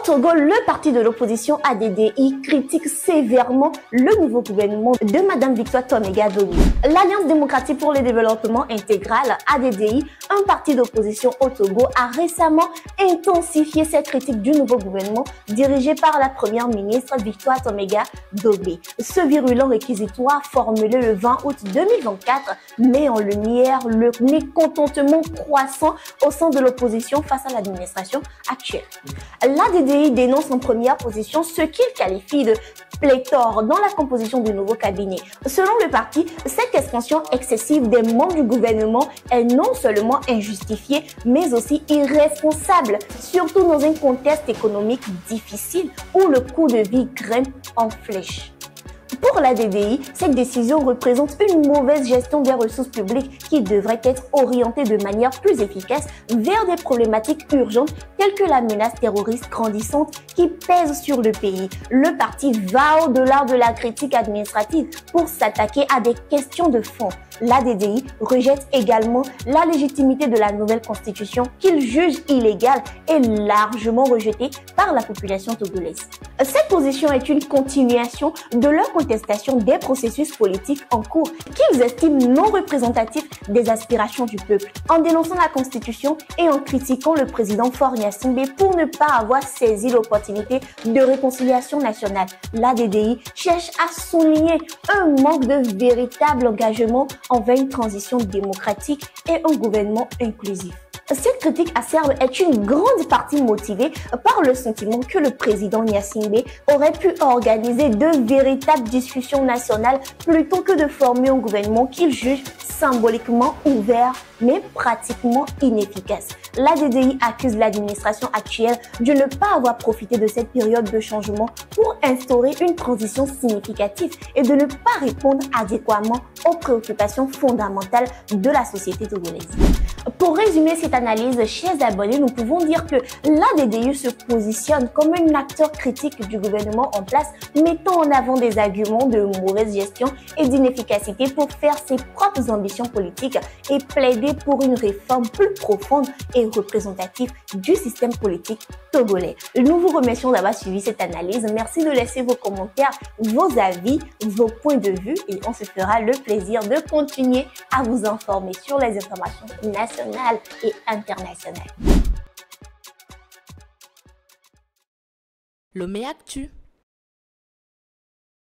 Togo, le parti de l'opposition ADDI critique sévèrement le nouveau gouvernement de Mme Victoire Toméga Dogué. L'Alliance démocratique pour le développement intégral, ADDI, un parti d'opposition au Togo, a récemment intensifié ses critiques du nouveau gouvernement dirigé par la première ministre Victoire Toméga Dogué. Ce virulent réquisitoire formulé le 20 août 2024 met en lumière le mécontentement croissant au sein de l'opposition face à l'administration actuelle. L'ADDI dénonce en première position ce qu'il qualifie de pléthore dans la composition du nouveau cabinet. Selon le parti, cette expansion excessive des membres du gouvernement est non seulement injustifiée, mais aussi irresponsable, surtout dans un contexte économique difficile où le coût de vie grimpe en flèche. Pour l'ADDI, cette décision représente une mauvaise gestion des ressources publiques qui devrait être orientée de manière plus efficace vers des problématiques urgentes telles que la menace terroriste grandissante qui pèse sur le pays. Le parti va au-delà de la critique administrative pour s'attaquer à des questions de fond. L'ADDI rejette également la légitimité de la nouvelle constitution qu'il juge illégale et largement rejetée par la population togolaise. Cette position est une continuation de leur contestation des processus politiques en cours qu'ils estiment non représentatifs des aspirations du peuple. En dénonçant la constitution et en critiquant le président Faure Gnassingbé pour ne pas avoir saisi l'opportunité de réconciliation nationale, l'ADDI cherche à souligner un manque de véritable engagement envers une transition démocratique et un gouvernement inclusif. Cette critique acerbe est une grande partie motivée par le sentiment que le président Gnassingbé aurait pu organiser de véritables discussions nationales plutôt que de former un gouvernement qu'il juge symboliquement ouvert mais pratiquement inefficace. L'ADDI accuse l'administration actuelle de ne pas avoir profité de cette période de changement pour instaurer une transition significative et de ne pas répondre adéquatement aux préoccupations fondamentales de la société togolaise. Pour résumer cette analyse, chers abonnés, nous pouvons dire que l'ADDI se positionne comme un acteur critique du gouvernement en place, mettant en avant des arguments de mauvaise gestion et d'inefficacité pour faire ses propres ambitions politiques et plaider pour une réforme plus profonde et représentative du système politique togolais. Nous vous remercions d'avoir suivi cette analyse. Merci de laisser vos commentaires, vos avis, vos points de vue et on se fera le plaisir de continuer à vous informer sur les informations nationales et internationales. Lomé Actu.